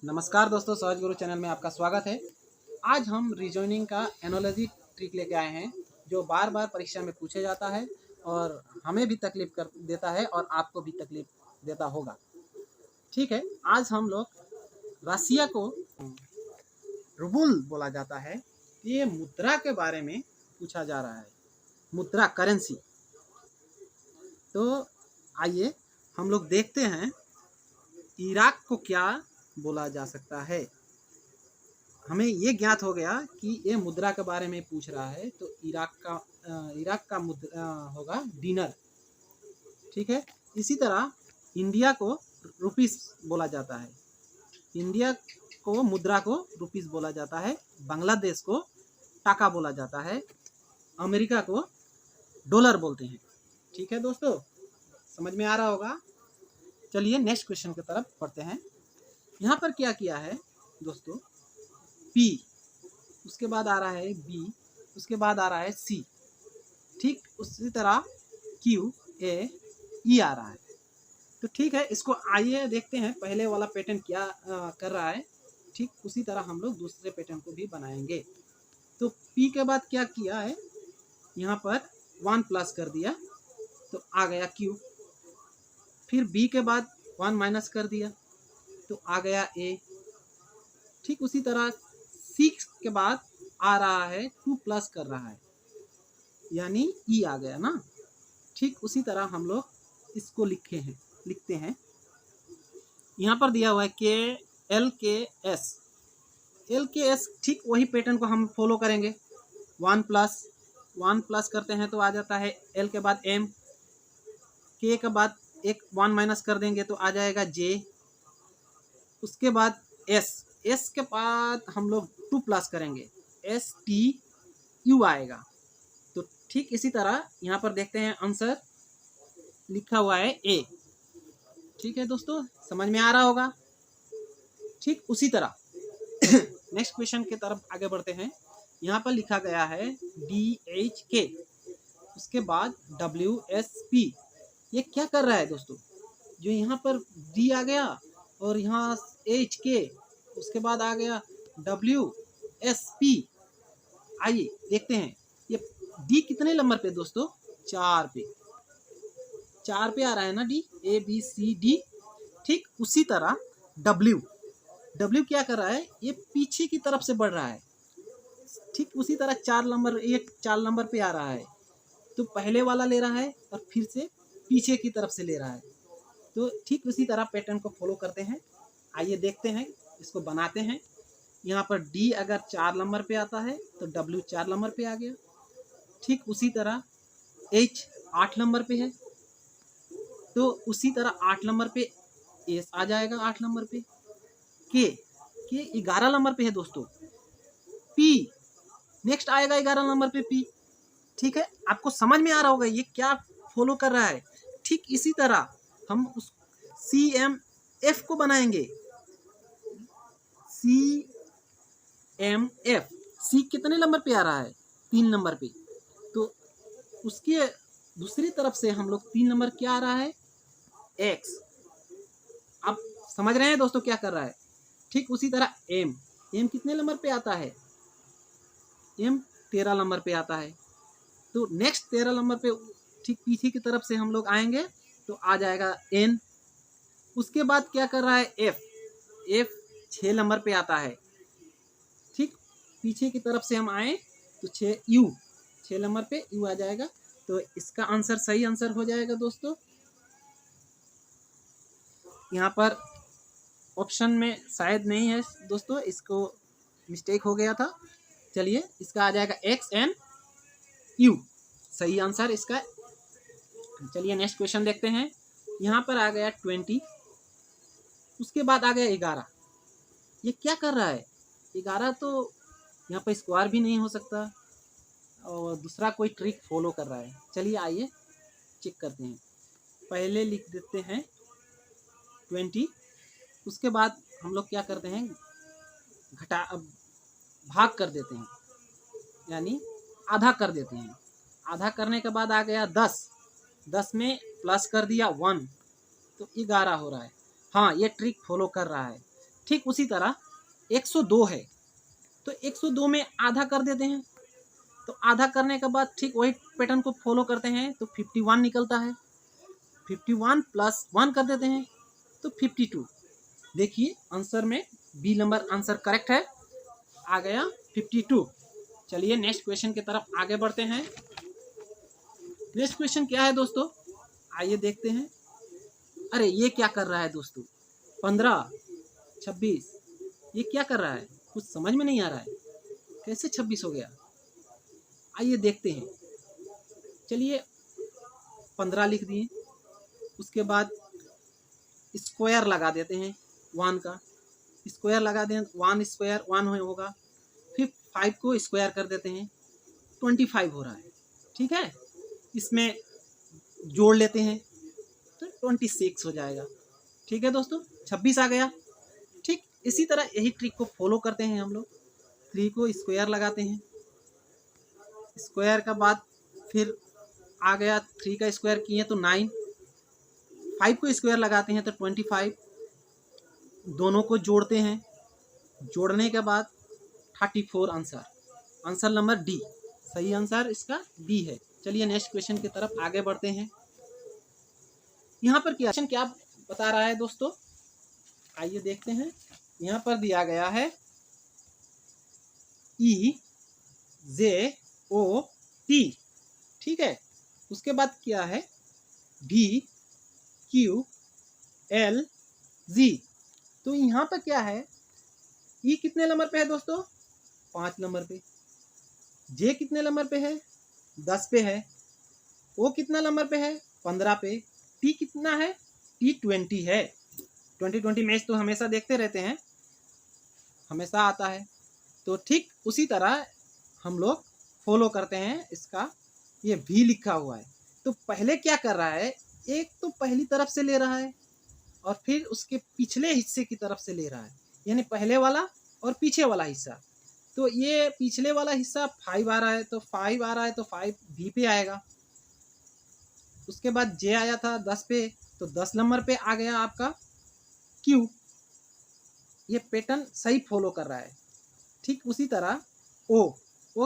नमस्कार दोस्तों, सहज गुरु चैनल में आपका स्वागत है। आज हम रीजनिंग का एनालॉजी ट्रिक लेके आए हैं जो बार बार परीक्षा में पूछे जाता है और हमें भी तकलीफ कर देता है और आपको भी तकलीफ देता होगा। ठीक है, आज हम लोग रसिया को रूबल बोला जाता है, ये मुद्रा के बारे में पूछा जा रहा है, मुद्रा करेंसी। तो आइए हम लोग देखते हैं इराक को क्या बोला जा सकता है। हमें ये ज्ञात हो गया कि ये मुद्रा के बारे में पूछ रहा है, तो इराक का मुद्रा होगा डिनर। ठीक है, इसी तरह इंडिया को रुपीस बोला जाता है, इंडिया को मुद्रा को रुपीस बोला जाता है। बांग्लादेश को टाका बोला जाता है, अमेरिका को डॉलर बोलते हैं। ठीक है दोस्तों, समझ में आ रहा होगा। चलिए नेक्स्ट क्वेश्चन की तरफ बढ़ते हैं। यहाँ पर क्या किया है दोस्तों, P, उसके बाद आ रहा है B, उसके बाद आ रहा है C। ठीक उसी तरह Q, A, E आ रहा है। तो ठीक है, इसको आइए देखते हैं पहले वाला पैटर्न क्या कर रहा है। ठीक उसी तरह हम लोग दूसरे पैटर्न को भी बनाएंगे। तो P के बाद क्या किया है, यहाँ पर 1 प्लस कर दिया तो आ गया Q। फिर B के बाद 1 माइनस कर दिया तो आ गया A। ठीक उसी तरह 6 के बाद आ रहा है 2 प्लस कर रहा है, यानी E आ गया ना। ठीक उसी तरह हम लोग इसको लिखते हैं। यहाँ पर दिया हुआ है L के S। ठीक वही पैटर्न को हम फॉलो करेंगे। 1 प्लस करते हैं तो आ जाता है L के बाद M, K के बाद एक 1 माइनस कर देंगे तो आ जाएगा J। उसके बाद S के बाद हम लोग 2 प्लस करेंगे, STU आएगा। तो ठीक इसी तरह यहाँ पर देखते हैं आंसर लिखा हुआ है A। ठीक है दोस्तों, समझ में आ रहा होगा। ठीक उसी तरह नेक्स्ट क्वेश्चन की तरफ आगे बढ़ते हैं। यहाँ पर लिखा गया है DHK, उसके बाद WSP। ये क्या कर रहा है दोस्तों, जो यहाँ पर D आ गया और यहाँ HK, उसके बाद आ गया WSP। आइए देखते हैं ये D कितने नंबर पे दोस्तों, 4 पे आ रहा है ना D, ABCD। ठीक उसी तरह W क्या कर रहा है, ये पीछे की तरफ से बढ़ रहा है। ठीक उसी तरह 4 नंबर पे आ रहा है, तो पहले वाला ले रहा है और फिर से पीछे की तरफ से ले रहा है। तो ठीक उसी तरह पैटर्न को फॉलो करते हैं। आइए देखते हैं, इसको बनाते हैं। यहाँ पर D अगर 4 नंबर पे आता है तो W 4 नंबर पे आ गया। ठीक उसी तरह H 8 नंबर पे है, तो उसी तरह 8 नंबर पे S आ जाएगा, 8 नंबर पे। K 11 नंबर पे है दोस्तों। P नेक्स्ट आएगा 11 नंबर पे P। ठीक है, आपको समझ में आ रहा होगा ये क्या फॉलो कर रहा है। ठीक इसी तरह हम उस CMF को बनाएंगे। CMF, C कितने नंबर पे आ रहा है, 3 नंबर पे। तो उसके दूसरी तरफ से हम लोग 3 नंबर क्या आ रहा है, X। आप समझ रहे हैं दोस्तों क्या कर रहा है। ठीक उसी तरह M कितने नंबर पे आता है, M 13 नंबर पे आता है। तो नेक्स्ट 13 नंबर पे ठीक पीछे की तरफ से हम लोग आएंगे तो आ जाएगा N। उसके बाद क्या कर रहा है F 6 नंबर पे आता है। ठीक पीछे की तरफ से हम आए तो 6 नंबर पे U आ जाएगा। तो इसका आंसर सही आंसर हो जाएगा दोस्तों। यहाँ पर ऑप्शन में शायद नहीं है दोस्तों, इसको मिस्टेक हो गया था। चलिए इसका आ जाएगा XNU, सही आंसर इसका। चलिए नेक्स्ट क्वेश्चन देखते हैं। यहाँ पर आ गया 20, उसके बाद आ गया 11। ये क्या कर रहा है, 11 तो यहाँ पर स्क्वायर भी नहीं हो सकता और दूसरा कोई ट्रिक फॉलो कर रहा है। चलिए आइए चेक करते हैं। पहले लिख देते हैं 20, उसके बाद हम लोग क्या करते हैं, भाग कर देते हैं, यानी आधा कर देते हैं। आधा करने के बाद आ गया 10 में प्लस कर दिया 1 तो 11 हो रहा है। हाँ, ये ट्रिक फॉलो कर रहा है। ठीक उसी तरह 102 है तो 102 में आधा कर देते हैं, तो आधा करने के बाद ठीक वही पैटर्न को फॉलो करते हैं तो 51 निकलता है। 51 प्लस 1 कर देते हैं तो 52। देखिए आंसर में बी नंबर आंसर करेक्ट है, आ गया 52। चलिए नेक्स्ट क्वेश्चन की तरफ आगे बढ़ते हैं। नेक्स्ट क्वेश्चन क्या है दोस्तों, आइए देखते हैं। अरे ये क्या कर रहा है दोस्तों, 15, 26, ये क्या कर रहा है, कुछ समझ में नहीं आ रहा है, कैसे 26 हो गया। आइए देखते हैं। चलिए 15 लिख दिए, उसके बाद स्क्वायर लगा देते हैं 1 का, स्क्वायर लगा दें 1 स्क्वायर 1 होगा, फिर 5 को स्क्वायर कर देते हैं 25 हो रहा है। ठीक है, इसमें जोड़ लेते हैं तो 26 हो जाएगा। ठीक है दोस्तों, 26 आ गया। ठीक इसी तरह यही ट्रिक को फॉलो करते हैं हम लोग। 3 को स्क्वायर लगाते हैं, स्क्वायर का बाद फिर आ गया 3 का स्क्वायर किए तो 9, 5 को स्क्वायर लगाते हैं तो 25, दोनों को जोड़ते हैं, जोड़ने के बाद 34 आंसर, आंसर नंबर डी, सही आंसर इसका डी है। चलिए नेक्स्ट क्वेश्चन की तरफ आगे बढ़ते हैं। यहाँ पर क्वेश्चन क्या बता रहा है दोस्तों, आइए देखते हैं। यहाँ पर दिया गया है EJOT, ठीक है, उसके बाद क्या है BQLG। तो यहाँ पर क्या है, E कितने नंबर पे है दोस्तों, 5 नंबर पे, J कितने नंबर पे है, 10 पे है, O कितना नंबर पे है, 15 पे, T कितना है, T 20 है। 20 मैच तो हमेशा देखते रहते हैं, हमेशा आता है। तो ठीक उसी तरह हम लोग फॉलो करते हैं इसका। ये भी लिखा हुआ है तो पहले क्या कर रहा है, एक तो पहली तरफ से ले रहा है और फिर उसके पिछले हिस्से की तरफ से ले रहा है, यानी पहले वाला और पीछे वाला हिस्सा। तो ये पिछले वाला हिस्सा 5 आ रहा है तो 5 आ रहा है तो 5 भी पे आएगा। उसके बाद जे आया था 10 पे तो 10 नंबर पे आ गया आपका क्यू। ये पैटर्न सही फॉलो कर रहा है। ठीक उसी तरह ओ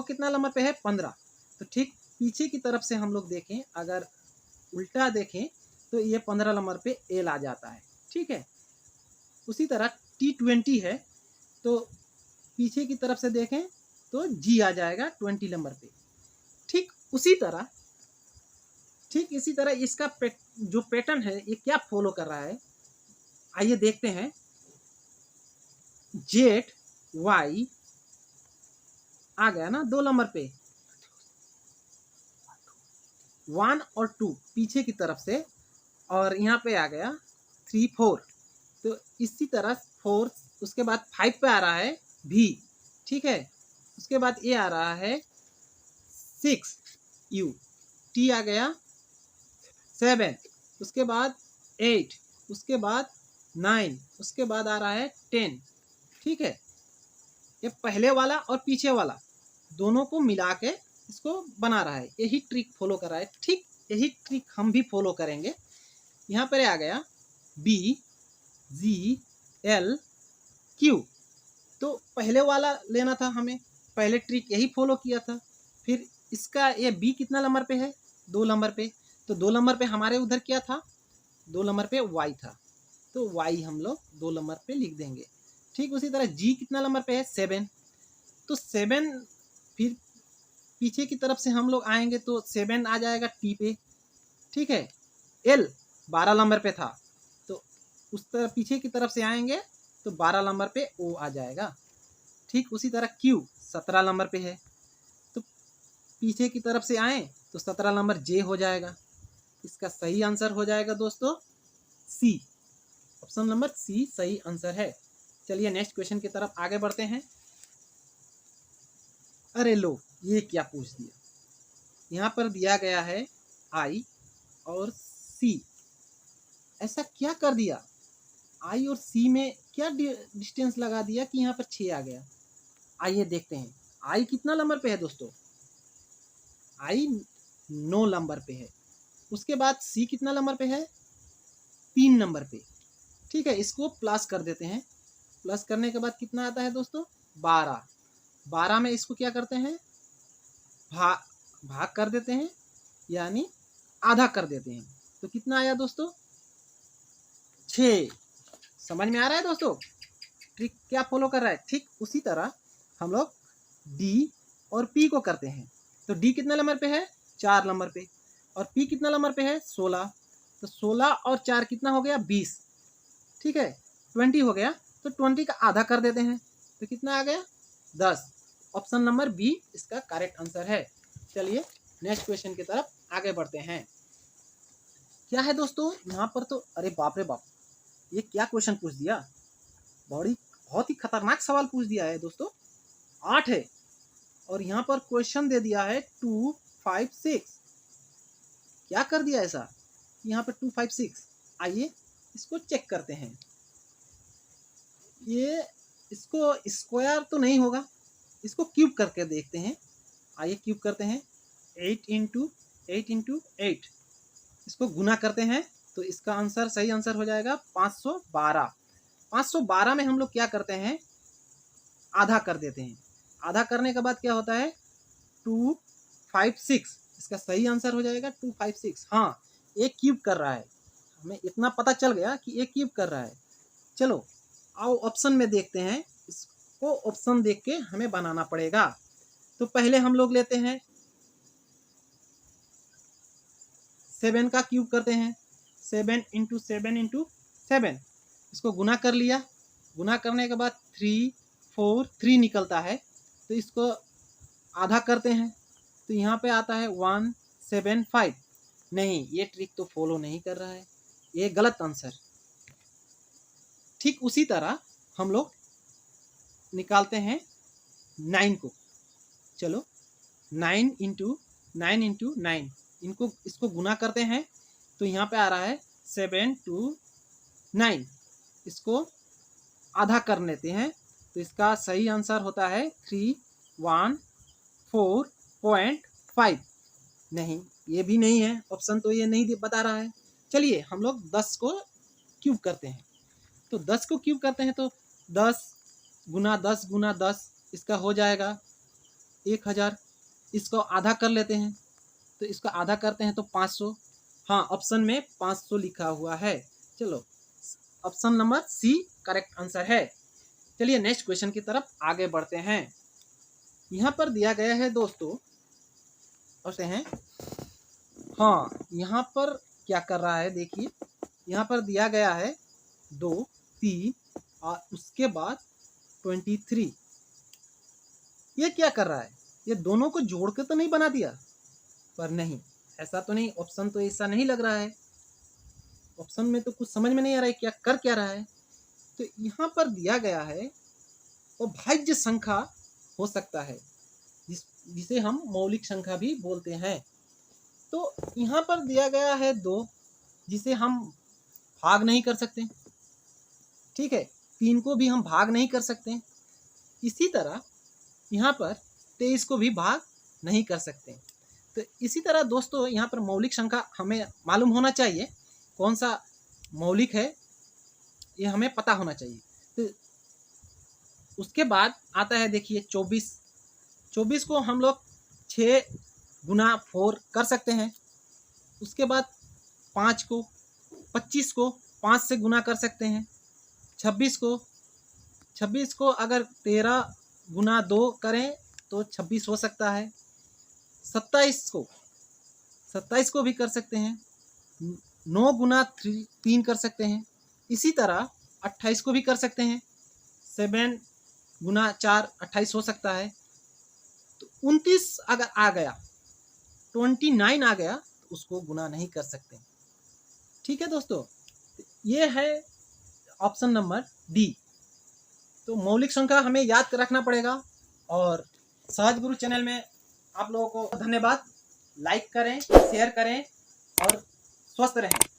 कितना नंबर पे है, 15। तो ठीक पीछे की तरफ से हम लोग देखें, अगर उल्टा देखें तो ये 15 नंबर पे एल आ जाता है। ठीक है, उसी तरह T20 है तो पीछे की तरफ से देखें तो जी आ जाएगा 20 नंबर पे। ठीक इसी तरह इसका जो पैटर्न है ये क्या फॉलो कर रहा है, आइए देखते हैं। ZY आ गया ना 2 नंबर पे, 1 और 2 पीछे की तरफ से, और यहाँ पे आ गया 3 4। तो इसी तरह 4, उसके बाद 5 पे आ रहा है भी। ठीक है, उसके बाद ये आ रहा है 6 U, T आ गया 7, उसके बाद 8, उसके बाद 9, उसके बाद आ रहा है 10। ठीक है, ये पहले वाला और पीछे वाला दोनों को मिला के इसको बना रहा है, यही ट्रिक फॉलो कर रहा है। ठीक यही ट्रिक हम भी फॉलो करेंगे। यहाँ पर आ गया BGLQ, तो पहले वाला लेना था हमें, पहले ट्रिक यही फॉलो किया था। फिर इसका ये B कितना नंबर पे है, 2 नंबर पे, तो 2 नंबर पे हमारे उधर क्या था, 2 नंबर पे Y था, तो Y हम लोग 2 नंबर पे लिख देंगे। ठीक उसी तरह G कितना नंबर पे है, 7, तो 7 फिर पीछे की तरफ से हम लोग आएंगे तो 7 आ जाएगा T पे। ठीक है, L 12 नंबर पे था तो उस तरह पीछे की तरफ से आएंगे तो 12 नंबर पे O आ जाएगा। ठीक उसी तरह Q 17 नंबर पे है तो पीछे की तरफ से आए तो 17 नंबर J हो जाएगा। इसका सही आंसर हो जाएगा दोस्तों C, ऑप्शन नंबर C सही आंसर है। चलिए नेक्स्ट क्वेश्चन की तरफ आगे बढ़ते हैं। अरे लो, ये क्या पूछ दिया, यहाँ पर दिया गया है I और C, ऐसा क्या कर दिया, I और C में क्या डिस्टेंस लगा दिया कि यहाँ पर 6 आ गया। आइए देखते हैं I कितना नंबर पे है दोस्तों, I 9 नंबर पे है। उसके बाद C कितना नंबर पे है, 3 नंबर पे। ठीक है, इसको प्लस कर देते हैं प्लस करने के बाद कितना आता है दोस्तों 12। 12 में इसको क्या करते हैं भाग कर देते हैं, यानी आधा कर देते हैं। तो कितना आया दोस्तों 6। समझ में आ रहा है दोस्तों ट्रिक क्या फॉलो कर रहा है। ठीक उसी तरह हम लोग डी और पी को करते हैं। तो डी कितना नंबर पे है 4 नंबर पे, और पी कितना नंबर पे है 16। तो 16 और 4 कितना हो गया 20, ठीक है 20 हो गया। तो 20 का आधा कर देते हैं, तो कितना आ गया 10। ऑप्शन नंबर बी इसका करेक्ट आंसर है। चलिए नेक्स्ट क्वेश्चन की तरफ आगे बढ़ते हैं। क्या है दोस्तों यहाँ पर, तो अरे बाप रे बाप, ये क्या क्वेश्चन पूछ दिया, बहुत ही खतरनाक सवाल पूछ दिया है दोस्तों। 8 है और यहाँ पर क्वेश्चन दे दिया है 2, 5, 6। क्या कर दिया ऐसा यहाँ पर 2, 5, 6। आइए इसको चेक करते हैं। ये इसको स्क्वायर तो नहीं होगा, इसको क्यूब करके देखते हैं। आइए क्यूब करते हैं। 8 इंटू 8 इसको गुना करते हैं तो इसका आंसर सही आंसर हो जाएगा 512। 512 में हम लोग क्या करते हैं आधा कर देते हैं। आधा करने के बाद क्या होता है 2, 5, 6। इसका सही आंसर हो जाएगा 2, 5, 6। हाँ एक क्यूब कर रहा है, हमें इतना पता चल गया कि एक क्यूब कर रहा है। चलो आओ ऑप्शन में देखते हैं, इसको ऑप्शन देख के हमें बनाना पड़ेगा। तो पहले हम लोग लेते हैं 7 का क्यूब करते हैं। 7 इंटू 7 इंटू 7 इसको गुना कर लिया। गुना करने के बाद 3, 4, 3 निकलता है, तो इसको आधा करते हैं। तो यहाँ पे आता है 175। नहीं ये ट्रिक तो फॉलो नहीं कर रहा है, ये गलत आंसर। ठीक उसी तरह हम लोग निकालते हैं 9 को। चलो 9 इंटू 9 इसको गुना करते हैं। तो यहाँ पे आ रहा है 7, 2, 9। इसको आधा कर लेते हैं, तो इसका सही आंसर होता है 314.5। नहीं ये भी नहीं है, ऑप्शन तो ये नहीं बता रहा है। चलिए हम लोग 10 को क्यूब करते हैं। तो 10 को क्यूब करते हैं तो 10 गुना 10 गुना 10 इसका हो जाएगा 1000। इसको आधा कर लेते हैं, तो इसको आधा करते हैं तो 500। हाँ ऑप्शन में 500 लिखा हुआ है। चलो option number C correct answer है। चलिए नेक्स्ट क्वेश्चन की तरफ आगे बढ़ते हैं। यहाँ पर दिया गया है दोस्तों, ऐसे हैं। हाँ यहाँ पर क्या कर रहा है देखिए, यहाँ पर दिया गया है 2, 3 और उसके बाद 23। ये क्या कर रहा है, ये दोनों को जोड़ के तो नहीं बना दिया, पर नहीं ऐसा तो नहीं, ऑप्शन तो ऐसा नहीं लग रहा है। ऑप्शन में तो कुछ समझ में नहीं आ रहा है क्या रहा है। तो यहाँ पर दिया गया है वो भाज्य संख्या हो सकता है, जिसे हम मौलिक संख्या भी बोलते हैं। तो यहाँ पर दिया गया है 2, जिसे हम भाग नहीं कर सकते, ठीक है। 3 को भी हम भाग नहीं कर सकते। इसी तरह यहाँ पर 23 को भी भाग नहीं कर सकते। तो इसी तरह दोस्तों यहाँ पर मौलिक संख्या हमें मालूम होना चाहिए, कौन सा मौलिक है ये हमें पता होना चाहिए। तो उसके बाद आता है देखिए 24। 24 को हम लोग 6 गुना 4 कर सकते हैं। उसके बाद 5 को 25 को 5 से गुना कर सकते हैं। 26 को अगर 13 गुना 2 करें तो 26 हो सकता है। 27 को भी कर सकते हैं। 9 गुना 3 कर सकते हैं। इसी तरह 28 को भी कर सकते हैं। 7 गुना 4 28 हो सकता है। तो 29 अगर आ गया, 29 आ गया तो उसको गुना नहीं कर सकते। ठीक है दोस्तों, ये है ऑप्शन नंबर डी। तो मौलिक संख्या हमें याद रखना पड़ेगा। और सहज गुरु चैनल में आप लोगों को धन्यवाद। लाइक करें, शेयर करें और स्वस्थ रहें।